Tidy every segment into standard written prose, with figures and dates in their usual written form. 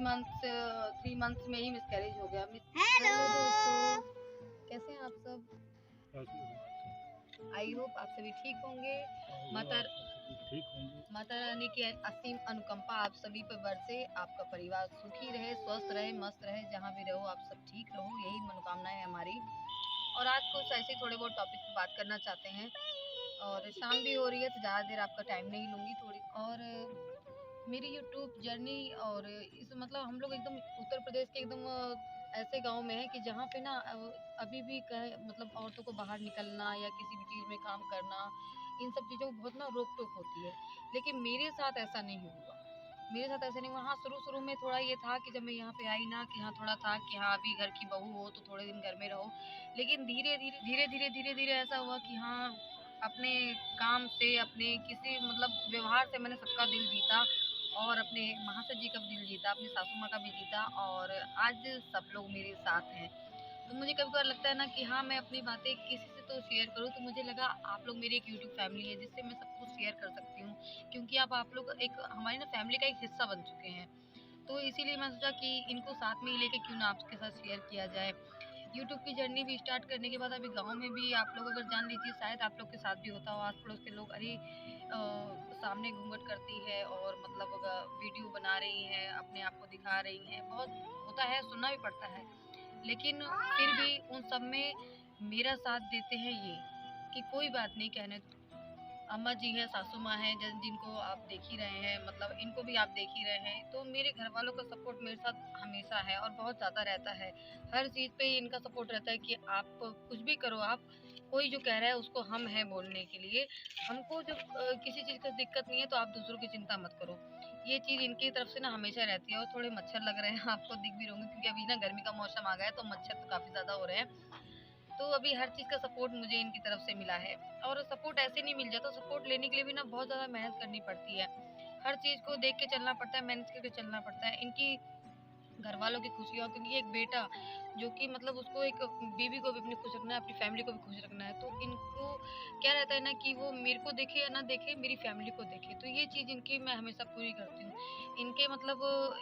3 months में ही miscarriage हो गया। हेलो दोस्तों, कैसे हैं आप सब? आई होप आप सभी ठीक होंगे। माता रानी की असीम अनुकंपा आप सभी पर बरसे, आपका परिवार सुखी रहे, स्वस्थ रहे, मस्त रहे, जहाँ भी रहो आप सब ठीक रहो, यही मनोकामनाएं है हमारी। और आज कुछ ऐसे थोड़े बहुत टॉपिक पर बात करना चाहते हैं और शाम भी हो रही है तो ज़्यादा देर आपका टाइम नहीं लूँगी थोड़ी। और मेरी यूट्यूब जर्नी और इस मतलब हम लोग एकदम उत्तर प्रदेश के एकदम ऐसे गांव में है कि जहाँ पे ना अभी भी मतलब औरतों को बाहर निकलना या किसी भी चीज़ में काम करना, इन सब चीज़ों को बहुत ना रोक टोक होती है। लेकिन मेरे साथ ऐसा नहीं हुआ, मेरे साथ ऐसा नहीं हुआ। हाँ, शुरू में थोड़ा ये था कि जब मैं यहाँ पे आई ना कि हाँ थोड़ा था कि हाँ अभी घर की बहू हो तो थोड़े दिन घर में रहो। लेकिन धीरे धीरे ऐसा हुआ कि हाँ अपने काम से, अपने किसी मतलब व्यवहार से मैंने सबका दिल जीता और अपने महाशय जी का भी दिल जीता, अपनी सासू माँ का भी जीता और आज सब लोग मेरे साथ हैं। तो मुझे कभी कभार लगता है ना कि हाँ मैं अपनी बातें किसी से तो शेयर करूँ, तो मुझे लगा आप लोग मेरी एक यूट्यूब फैमिली है जिससे मैं सब कुछ शेयर कर सकती हूँ, क्योंकि आप लोग एक हमारी ना फैमिली का एक हिस्सा बन चुके हैं। तो इसीलिए मैं सोचा कि इनको साथ में ही लेके क्यों ना आपके साथ शेयर किया जाए। यूट्यूब की जर्नी भी स्टार्ट करने के बाद अभी गांव में भी आप लोग अगर जान लीजिए, शायद आप लोग के साथ भी होता हो, आस पड़ोस के लोग अरे सामने घूंघट करती है और मतलब वीडियो बना रही है, अपने आप को दिखा रही है, बहुत होता है, सुनना भी पड़ता है। लेकिन फिर भी उन सब में मेरा साथ देते हैं ये कि कोई बात नहीं, कहने अम्मा जी हैं, सासू माँ हैं, जिनको आप देख ही रहे हैं, मतलब इनको भी आप देख ही रहे हैं। तो मेरे घर वालों का सपोर्ट मेरे साथ हमेशा है और बहुत ज़्यादा रहता है। हर चीज़ पे इनका सपोर्ट रहता है कि आप कुछ भी करो, आप कोई जो कह रहा है उसको हम हैं बोलने के लिए। हमको जब किसी चीज़ का दिक्कत नहीं है तो आप दूसरों की चिंता मत करो, ये चीज़ इनकी तरफ से ना हमेशा रहती है। और थोड़े मच्छर लग रहे हैं, आपको दिख भी होंगे क्योंकि अभी ना गर्मी का मौसम आ गया है तो मच्छर तो काफ़ी ज़्यादा हो रहे हैं। तो अभी हर चीज़ का सपोर्ट मुझे इनकी तरफ से मिला है और सपोर्ट ऐसे नहीं मिल जाता, सपोर्ट लेने के लिए भी ना बहुत ज़्यादा मेहनत करनी पड़ती है। हर चीज़ को देख के चलना पड़ता है, मैनेज करके चलना पड़ता है। इनकी घर वालों की खुशियाँ, क्योंकि एक बेटा जो कि मतलब उसको एक बीवी को भी अपनी खुश रखना है, अपनी फैमिली को भी खुश रखना है, तो इनको क्या रहता है ना कि वो मेरे को देखे या ना देखे, मेरी फैमिली को देखे। तो ये चीज़ इनकी मैं हमेशा पूरी करती हूँ। इनके मतलब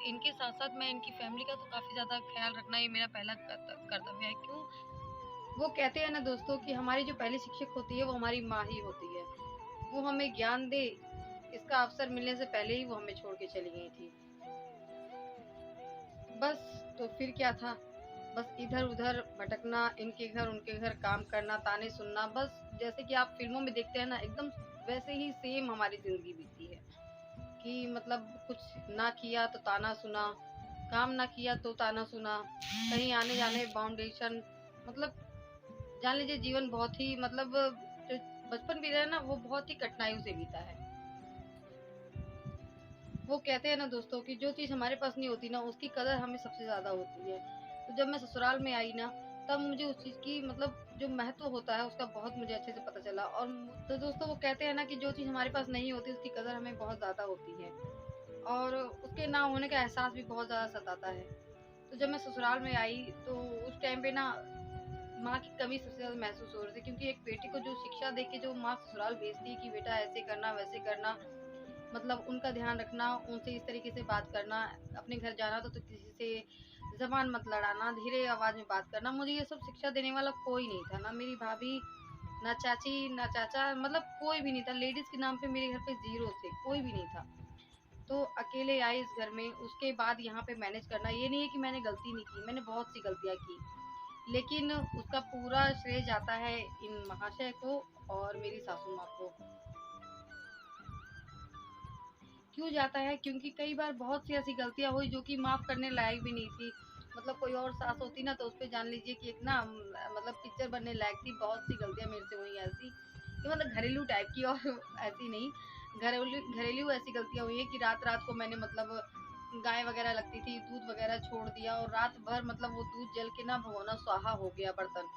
इनके साथ साथ मैं इनकी फैमिली का तो काफ़ी ज़्यादा ख्याल रखना ये मेरा पहला कर्तव्य है। क्यों? वो कहते हैं ना दोस्तों कि हमारी जो पहली शिक्षक होती है वो हमारी माँ ही होती है। वो हमें ज्ञान दे, इसका अवसर मिलने से पहले ही वो हमें छोड़ के चली गई थी। बस तो फिर क्या था, बस इधर उधर भटकना, इनके घर उनके घर काम करना, ताने सुनना, बस जैसे कि आप फिल्मों में देखते हैं ना, एकदम वैसे ही सेम हमारी जिंदगी बीती है कि मतलब कुछ ना किया तो ताना सुना, काम ना किया तो ताना सुना, कहीं आने जाने बाउंडेशन, मतलब जान लीजिए जीवन बहुत ही मतलब जो बचपन बीता है ना वो बहुत ही कठिनाइयों से बीता है। वो कहते हैं ना दोस्तों कि जो चीज़ हमारे पास नहीं होती ना उसकी कदर हमें सबसे ज़्यादा होती है। तो जब मैं ससुराल में आई ना तब मुझे उस चीज़ की मतलब जो महत्व होता है उसका बहुत मुझे अच्छे से पता चला। और तो दोस्तों वो कहते हैं ना कि जो चीज़ हमारे पास नहीं होती उसकी कदर हमें बहुत ज़्यादा होती है और उसके ना होने का एहसास भी बहुत ज़्यादा सताता है। तो जब मैं ससुराल में आई तो उस टाइम पे ना माँ की कमी सबसे ज़्यादा महसूस हो रही थी, क्योंकि एक बेटी को जो शिक्षा देके जो माँ ससुराल भेजती है कि बेटा ऐसे करना वैसे करना, मतलब उनका ध्यान रखना, उनसे इस तरीके से बात करना, अपने घर जाना तो किसी से ज़बान मत लड़ाना, धीरे आवाज़ में बात करना, मुझे ये सब शिक्षा देने वाला कोई नहीं था। ना मेरी भाभी, ना चाची, ना चाचा, मतलब कोई भी नहीं था। लेडीज़ के नाम पे मेरे घर पे ज़ीरो थे, कोई भी नहीं था। तो अकेले आई इस घर में, उसके बाद यहाँ पे मैनेज करना, ये नहीं है कि मैंने गलती नहीं की, मैंने बहुत सी गलतियाँ की। लेकिन उसका पूरा श्रेय जाता है इन महाशय को और मेरी सासू माँ को। क्यों जाता है? क्योंकि कई बार बहुत सी ऐसी गलतियाँ हुई जो कि माफ़ करने लायक भी नहीं थी। मतलब कोई और सास होती ना तो उस पे जान लीजिए कि एक ना मतलब पिक्चर बनने लायक थी। बहुत सी गलतियाँ मेरे से हुई ऐसी कि मतलब घरेलू टाइप की और ऐसी नहीं, घरेलू ऐसी गलतियाँ हुई हैं कि रात-रात को मैंने मतलब गाय वगैरह लगती थी, दूध वगैरह छोड़ दिया और रात भर मतलब वो दूध जल के ना भगोना सुहा हो गया बर्तन।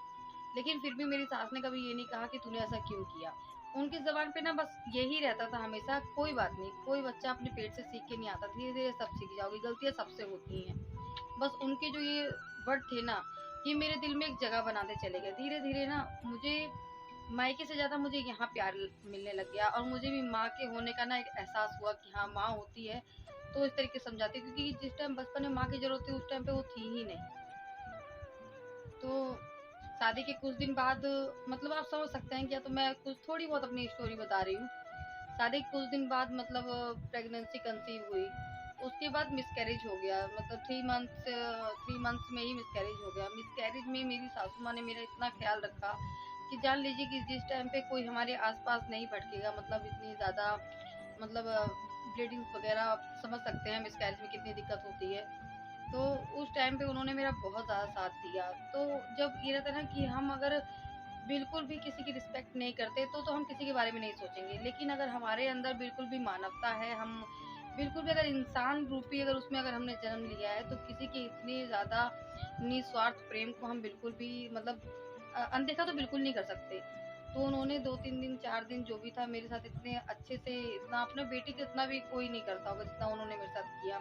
लेकिन फिर भी मेरी सास ने कभी ये नहीं कहा कि तूने ऐसा क्यों किया। उनकी ज़बान पे ना बस यही रहता था हमेशा, कोई बात नहीं, कोई बच्चा अपने पेट से सीख के नहीं आता, धीरे-धीरे सब सीख जाओगी, गलतियाँ सबसे होती हैं। बस उनके जो ये वर्ड थे ना, ये मेरे दिल में एक जगह बनाते चले गए। धीरे-धीरे ना मुझे मायके से ज़्यादा मुझे यहाँ प्यार मिलने लग गया और मुझे भी माँ के होने का ना एक एहसास हुआ कि हाँ, माँ होती है तो इस तरीके से समझाती हूँ, क्योंकि जिस टाइम बचपन में माँ की ज़रूरत थी उस टाइम पे वो थी ही नहीं। तो शादी के कुछ दिन बाद, मतलब आप समझ सकते हैं, क्या तो मैं कुछ थोड़ी बहुत अपनी स्टोरी बता रही हूँ। शादी के कुछ दिन बाद मतलब प्रेगनेंसी कंसीव हुई, उसके बाद मिसकैरेज हो गया। मतलब 3 मंथ्स में ही मिसकैरेज हो गया। मिसकैरेज में मेरी सासू माँ ने मेरा इतना ख्याल रखा कि जान लीजिए कि जिस टाइम पे कोई हमारे आसपास नहीं भटकेगा, मतलब इतनी ज़्यादा, मतलब ब्लीडिंग वगैरह आप समझ सकते हैं मिसकैरेज में कितनी दिक्कत होती है। तो उस टाइम पे उन्होंने मेरा बहुत ज़्यादा साथ दिया। तो जब ये रहता है ना कि हम अगर बिल्कुल भी किसी की रिस्पेक्ट नहीं करते तो हम किसी के बारे में नहीं सोचेंगे, लेकिन अगर हमारे अंदर बिल्कुल भी मानवता है, हम बिल्कुल भी अगर इंसान रूपी अगर उसमें अगर हमने जन्म लिया है, तो किसी के इतने ज़्यादा निस्वार्थ प्रेम को हम बिल्कुल भी, मतलब अनदेखा तो बिल्कुल नहीं कर सकते। तो उन्होंने 2-3 दिन 4 दिन जो भी था मेरे साथ इतने अच्छे से, इतना अपने बेटे के इतना भी कोई नहीं करता होगा जितना उन्होंने मेरे साथ किया।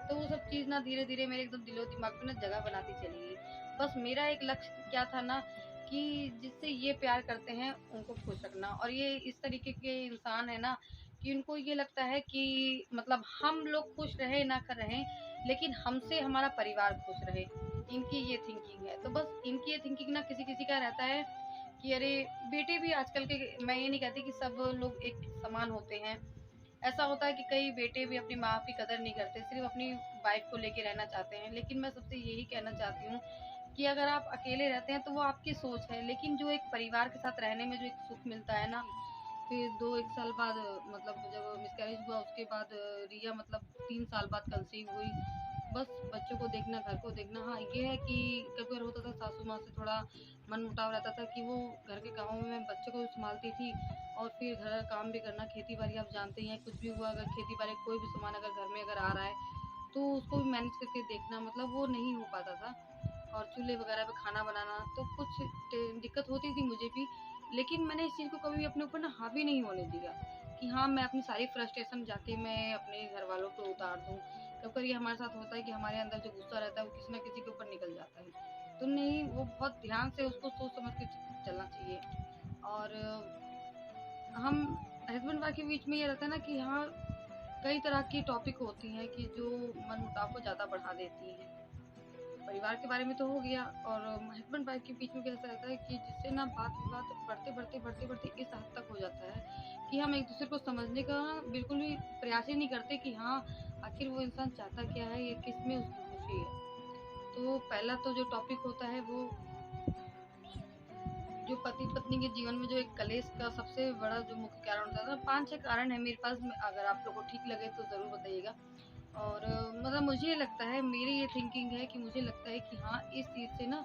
तो वो सब चीज़ ना धीरे धीरे मेरे एकदम दिलो दिमाग में ना जगह बनाती चली गई। बस मेरा एक लक्ष्य क्या था ना, कि जिससे ये प्यार करते हैं उनको खुश रखना। और ये इस तरीके के इंसान है ना कि उनको ये लगता है कि मतलब हम लोग खुश रहे ना कर रहे, लेकिन हमसे हमारा परिवार खुश रहे, इनकी ये थिंकिंग है। तो बस इनकी ये थिंकिंग ना किसी किसी का रहता है कि अरे बेटे भी आजकल के, मैं ये नहीं कहती कि सब लोग एक समान होते हैं। ऐसा होता है कि कई बेटे भी अपनी माँ की कदर नहीं करते, सिर्फ अपनी वाइफ को लेके रहना चाहते हैं। लेकिन मैं सबसे यही कहना चाहती हूँ कि अगर आप अकेले रहते हैं तो वो आपकी सोच है, लेकिन जो एक परिवार के साथ रहने में जो एक सुख मिलता है ना। फिर 2-1 साल बाद मतलब जब मिसकैरेज हुआ उसके बाद रिया मतलब 3 साल बाद कंसीव हुई। बस बच्चों को देखना, घर को देखना। हाँ, ये है कि कभी कभार होता था सासू माँ से थोड़ा मनमुटाव रहता था कि वो घर के कामों में बच्चों को संभालती थी, और फिर घर का काम भी करना, खेती बाड़ी आप जानते ही हैं, कुछ भी हुआ अगर खेती बाड़ी कोई भी सामान अगर घर में अगर आ रहा है तो उसको भी मैनेज करके देखना, मतलब वो नहीं हो पाता था। और चूल्हे वगैरह पे खाना बनाना तो कुछ दिक्कत होती थी मुझे भी। लेकिन मैंने इस चीज़ को कभी अपने ऊपर ना हावी नहीं होने दिया कि हाँ मैं अपनी सारी फ्रस्ट्रेशन जाके मैं अपने घर वालों पे उतार दूँ। कभी कभी ये हमारे साथ होता है कि हमारे अंदर जो गुस्सा रहता है वो किसी ना किसी के ऊपर निकल जाता है। तो नहीं, वो बहुत ध्यान से उसको सोच समझ के चलना चाहिए। और हम हस्बैंड वाइफ के बीच में ये रहता है ना कि हाँ कई तरह की टॉपिक होती हैं कि जो मनमुटाव को ज़्यादा बढ़ा देती हैं। परिवार के बारे में तो हो गया, और हस्बैंड वाइफ के बीच में कैसा रहता है कि जिससे ना बात विवाद बढ़ते बढ़ते इस हद तक हो जाता है कि हम एक दूसरे को समझने का बिल्कुल भी प्रयास ही नहीं करते कि हाँ आखिर वो इंसान चाहता क्या है, ये किस में उसकी खुशी है। तो पहला तो जो टॉपिक होता है वो, जो पति पत्नी के जीवन में जो एक कलेश का सबसे बड़ा जो मुख्य कारण होता है ना, 5-6 कारण है मेरे पास में, अगर आप लोगों को ठीक लगे तो ज़रूर बताइएगा। और मतलब मुझे लगता है, मेरी ये थिंकिंग है कि मुझे लगता है कि हाँ इस चीज़ से ना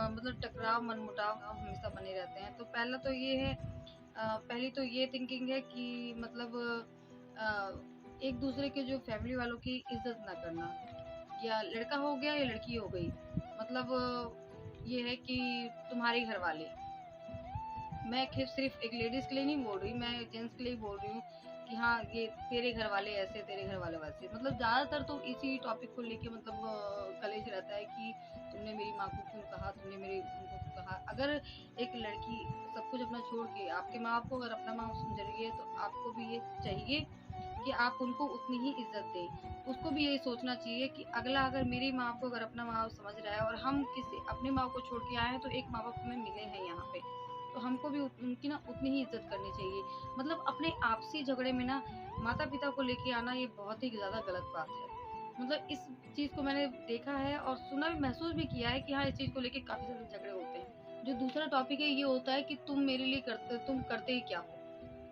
मतलब टकराव मनमुटाव हमेशा बने रहते हैं। तो पहला तो ये है, पहली तो ये थिंकिंग है कि मतलब एक दूसरे के जो फैमिली वालों की इज्जत ना करना, या लड़का हो गया या लड़की हो गई, मतलब ये है कि तुम्हारे घर वाले, मैं सिर्फ एक लेडीज के लिए नहीं बोल रही, मैं जेंट्स के लिए बोल रही हूँ कि हाँ ये तेरे घर वाले ऐसे, तेरे घर वाले वैसे, मतलब ज्यादातर तो इसी टॉपिक को लेके मतलब कलेश रहता है कि तुमने मेरी माँ को क्यों कहा, तुमने मेरे उनको क्यों कहा। अगर एक लड़की सब कुछ अपना छोड़ के आपके माँ बाप को अगर अपना माँ समझ रही है, तो आपको भी ये चाहिए कि आप उनको उतनी ही इज्जत दें। उसको भी यही सोचना चाहिए कि अगला अगर मेरी माँ को अगर अपना माँ बाप समझ रहा है, और हम किसी अपने माँ को छोड़ के आए हैं, तो एक माँ बाप हमें मिले हैं यहाँ पे, तो हमको भी उनकी ना उतनी ही इज्जत करनी चाहिए। मतलब अपने आपसी झगड़े में ना माता पिता को लेके आना ये बहुत ही ज़्यादा गलत बात है। मतलब इस चीज़ को मैंने देखा है और सुना भी, महसूस भी किया है कि हाँ इस चीज़ को लेके काफ़ी ज़्यादा झगड़े होते हैं। जो दूसरा टॉपिक है ये होता है कि तुम करते ही क्या हो।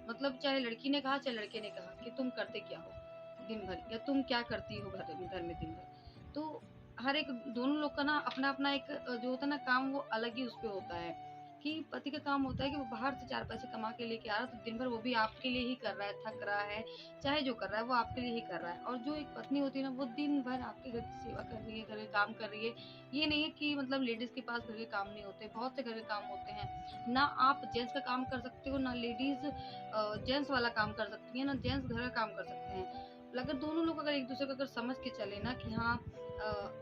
मतलब चाहे लड़की ने कहा चाहे लड़के ने कहा कि तुम करते क्या हो दिन भर, या तुम क्या करती हो घर में दिन भर। तो हर एक दोनों लोग का ना अपना अपना एक जो होता है ना काम, वो अलग ही उस पे होता है। कि पति का काम होता है कि वो बाहर से 4 पैसे कमा के लेके आ रहा है, तो दिन भर वो भी आपके लिए ही कर रहा है, थक रहा है, चाहे जो कर रहा है वो आपके लिए ही कर रहा है। और जो एक पत्नी होती है ना, वो दिन भर आपके घर की सेवा कर रही है, घर के काम कर रही है। ये नहीं है कि मतलब लेडीज के पास घर के काम नहीं होते, बहुत से घर के काम होते हैं ना। आप जेंट्स का काम कर सकते हो ना, लेडीज जेंट्स वाला काम कर सकती है ना, जेंट्स घर का काम कर सकते हैं। अगर दोनों लोग अगर एक दूसरे को अगर समझ के चले ना कि हाँ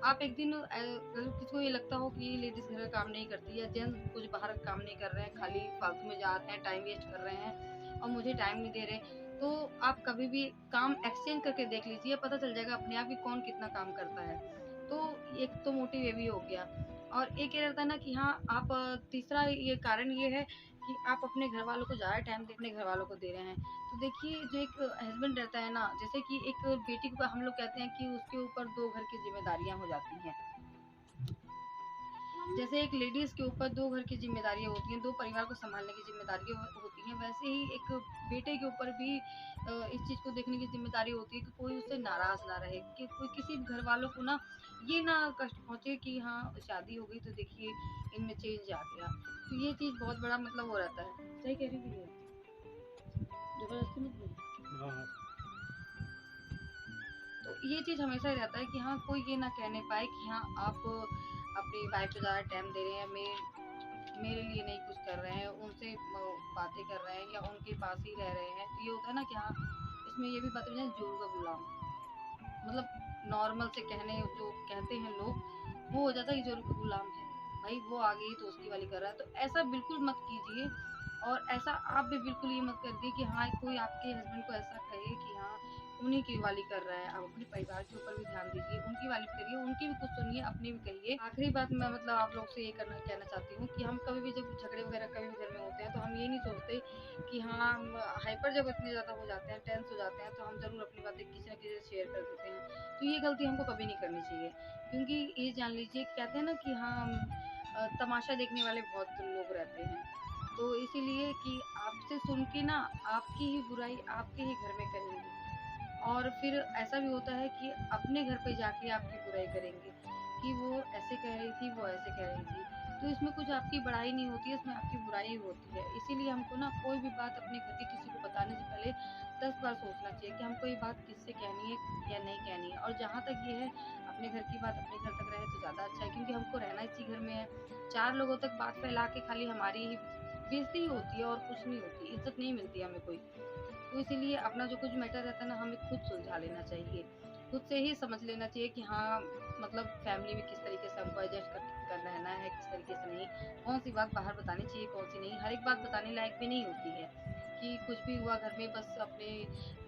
आप एक दिन अगर किसी को ये लगता हो कि लेडीज घर का काम नहीं करती, या जेंट्स कुछ बाहर का काम नहीं कर रहे हैं, खाली फालतू में जा रहे हैं, टाइम वेस्ट कर रहे हैं और मुझे टाइम नहीं दे रहे, तो आप कभी भी काम एक्सचेंज करके देख लीजिए, पता चल जाएगा अपने आप ही कौन कितना काम करता है। तो एक तो मोटिव ये भी हो गया, और एक ये रहता है ना कि हाँ आप तीसरा ये कारण ये है कि आप अपने घर वालों को ज़्यादा टाइम अपने घर वालों को दे रहे हैं। तो देखिए जो एक हस्बैंड रहता है ना, जैसे कि एक बेटी को हम लोग कहते हैं कि उसके ऊपर 2 घर की ज़िम्मेदारियाँ हो जाती हैं। जैसे एक लेडीज़ के ऊपर 2 घर की ज़िम्मेदारियाँ होती हैं, 2 परिवार को सँभालने की ज़िम्मेदारियाँ होती हैं, वैसे ही एक बेटे के ऊपर भी इस चीज़ को देखने की ज़िम्मेदारी होती है कि कोई उससे नाराज़ ना रहे, कि कोई किसी भी घर वालों को ना ये ना कष्ट पहुँचे कि हाँ, शादी हो गई तो देखिए इनमें चेंज आ गया। तो ये चीज़ बहुत बड़ा मतलब वो रहता है। सही कह रही हूँ भैया? ज़बरदस्ती मत बोलो। हाँ, तो ये चीज़ हमेशा ही रहता है कि हाँ, कोई ये ना कहने पाए कि हाँ, आप अपनी वाइफ़ को ज़्यादा टाइम दे रहे हैं, मेरे लिए नहीं कुछ कर रहे हैं, उनसे बातें कर रहे हैं या उनके पास ही रह रहे हैं। तो ये होता है ना कि हाँ, इसमें ये भी बात हो जाए जोरू का गुलाम। मतलब नॉर्मल से कहने जो कहते हैं लोग, वो हो जाता है कि जोरू का गुलाम है। भाई वो आ गई तो उसकी वाली कर रहा है। तो ऐसा बिल्कुल मत कीजिए, और ऐसा आप भी बिल्कुल ये मत करिए कि हाँ, कोई आपके हस्बैंड को ऐसा कहे कि हाँ, उन्हीं की वाली कर रहा है। आप अपने परिवार के ऊपर भी ध्यान दीजिए, उनकी वाली करिए, उनकी भी कुछ सुनिए, अपनी भी कहिए। आखिरी बात मैं मतलब आप लोग से ये कहना चाहती हूँ कि हम कभी भी जब झगड़े वगैरह कभी भी घर में होते हैं, तो हम ये नहीं सोचते कि हाँ, हम हाइपर जब इतने ज़्यादा हो जाते हैं, टेंस हो जाते हैं, तो हम ज़रूर अपनी बातें किसी न किसी से शेयर कर देते हैं। तो ये गलती हमको कभी नहीं करनी चाहिए, क्योंकि ये जान लीजिए, कहते हैं ना कि हाँ, तमाशा देखने वाले बहुत लोग रहते हैं। तो इसीलिए कि आपसे सुन के ना आपकी ही बुराई आपके ही घर में करेंगे, और फिर ऐसा भी होता है कि अपने घर पे जाके आपकी बुराई करेंगे कि वो ऐसे कह रही थी, वो ऐसे कह रही थी। तो इसमें कुछ आपकी बड़ाई नहीं होती है, इसमें आपकी बुराई होती है। इसीलिए हमको ना कोई भी बात अपने घर की किसी को बताने से पहले 10 बार सोचना चाहिए कि हमको ये बात किससे कहनी है या नहीं कहनी है। और जहाँ तक ये है, अपने घर की बात अपने घर तक रहे तो ज़्यादा अच्छा है, क्योंकि हमको रहना इसी घर में है। 4 लोगों तक बात फैला के खाली हमारी ही बेइज्जती ही होती है और कुछ नहीं होती, इज़्ज़त नहीं मिलती हमें कोई। तो इसीलिए अपना जो कुछ मैटर रहता है ना, हमें खुद सुलझा लेना चाहिए। खुद से ही समझ लेना चाहिए कि हाँ, मतलब फैमिली में किस तरीके से हमको एडजस्ट कर रहना है, किस तरीके से नहीं। कौन-सी बात बाहर बतानी चाहिए, कौन-सी नहीं। हर एक बात बताने लायक भी नहीं होती है कि कुछ भी हुआ घर में, बस अपने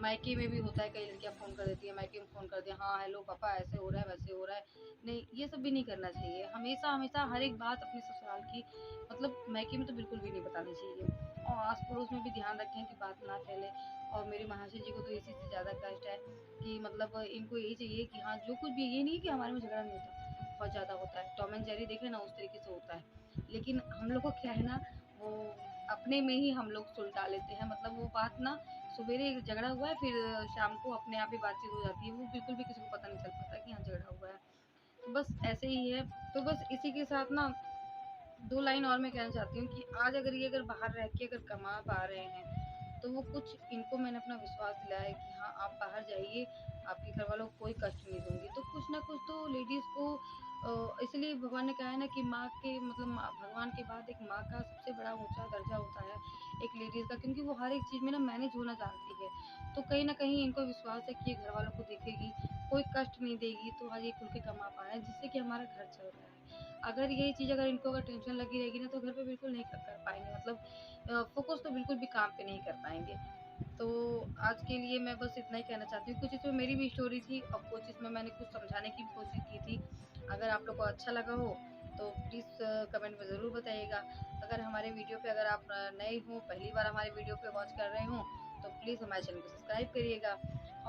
मायके में भी होता है, कई लड़कियाँ फ़ोन कर देती हैं, मायके में फ़ोन कर दिया, हाँ, हेलो पापा ऐसे हो रहा है, वैसे हो रहा है। नहीं, ये सब भी नहीं करना चाहिए। हमेशा हर एक बात अपने ससुराल की, मतलब मायके में तो बिल्कुल भी नहीं बतानी चाहिए। और आस-पड़ोस में भी ध्यान रखें कि बात ना फैले। और मेरे महाशय जी को तो इसी से ज़्यादा कष्ट है कि मतलब इनको यही चाहिए कि हाँ, जो कुछ भी, ये नहीं है कि हमारे में झगड़ा नहीं होता, बहुत ज़्यादा होता है। टॉम एंड जेरी देखें ना, उस तरीके से होता है। लेकिन हम लोग को क्या है ना, वो अपने में ही हम लोग सुलझा लेते हैं। मतलब वो बात ना, सवेरे झगड़ा हुआ है, फिर शाम को अपने आप ही बातचीत हो जाती है। वो बिल्कुल भी किसी को पता नहीं चल पाता कि हाँ, झगड़ा हुआ है। तो बस ऐसे ही है। तो बस इसी के साथ ना 2 लाइन और मैं कहना चाहती हूँ कि आज अगर ये अगर बाहर रह के अगर कमा पा रहे हैं, तो वो कुछ इनको मैंने अपना विश्वास दिलाया है कि हाँ, आप बाहर जाइए, आपके घर वालों को कोई कष्ट नहीं दूँगी। तो कुछ ना कुछ तो लेडीज़ को इसलिए भगवान ने कहा है ना कि माँ के मतलब भगवान के बाद एक माँ का सबसे बड़ा ऊँचा दर्जा होता है एक लेडीज़ का, क्योंकि वो हर एक चीज़ में ना मैनेज होना जानती है। तो कहीं न कहीं इनको विश्वास है कि ये घर वालों को देखेगी, कोई कष्ट नहीं देगी, तो आज ये खुल के कमा पा रहे हैं, जिससे कि हमारा घर चल रहा है। अगर यही चीज़ अगर इनको अगर टेंशन लगी रहेगी ना, तो घर पे बिल्कुल नहीं कर पाएँगे, मतलब फ़ोकस तो बिल्कुल भी काम पे नहीं कर पाएँगे। तो आज के लिए मैं बस इतना ही कहना चाहती हूँ। कुछ इसमें मेरी भी स्टोरी थी और कुछ इसमें मैंने कुछ समझाने की भी कोशिश की थी। अगर आप लोग को अच्छा लगा हो तो प्लीज़ कमेंट में ज़रूर बताइएगा। अगर हमारे वीडियो पे अगर आप नए हो, पहली बार हमारे वीडियो पे वॉच कर रहे हों, तो प्लीज़ हमारे चैनल को सब्सक्राइब करिएगा।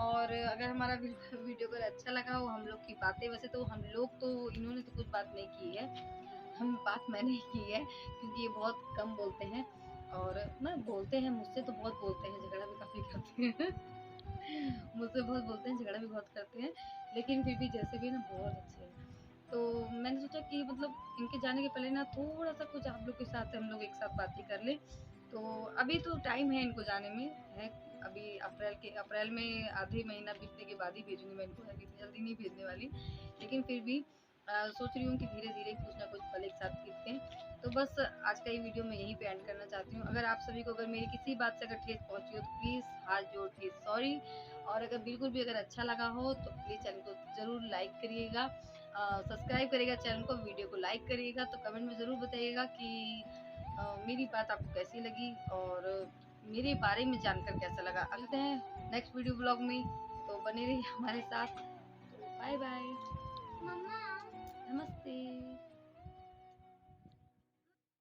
और अगर हमारा वीडियो अगर अच्छा लगा हो, हम लोग की बातें, वैसे तो हम लोग तो, इन्होंने तो कुछ बात नहीं की है, हम बात मैंने ही की है, क्योंकि ये बहुत कम बोलते हैं। और ना बोलते हैं, मुझसे तो बहुत बोलते हैं, झगड़ा भी काफ़ी करते हैं। मुझसे बहुत बोलते हैं, झगड़ा भी बहुत करते हैं, लेकिन फिर भी जैसे भी ना बहुत अच्छे हैं। तो मैंने सोचा कि मतलब इनके जाने के पहले ना थोड़ा-सा कुछ आप लोग के साथ हम लोग एक साथ बातें कर लें। तो अभी तो टाइम है इनको जाने में, है अभी अप्रैल में आधे महीना बीतने के बाद ही भेजूँगी मैं इनको, अभी इतनी जल्दी नहीं भेजने वाली। लेकिन फिर भी सोच रही हूँ कि धीरे-धीरे कुछ ना कुछ पल एक साथ बीतते हैं। तो बस आज का ये वीडियो मैं यहीं पे एंड करना चाहती हूँ। अगर आप सभी को अगर मेरी किसी बात से अगर ठेस पहुँची हो तो प्लीज़ हाथ जोड़ के सॉरी। और अगर बिल्कुल भी अगर अच्छा लगा हो तो प्लीज़ चैनल को ज़रूर लाइक करिएगा, सब्सक्राइब करिएगा चैनल को, वीडियो को लाइक करिएगा। तो कमेंट में ज़रूर बताइएगा कि मेरी बात आपको कैसी लगी, और मेरे बारे में जानकर कैसा लगा। मिलते हैं नेक्स्ट वीडियो ब्लॉग में, तो बने रहिए हमारे साथ। तो बाय बाय, मम्मा नमस्ते।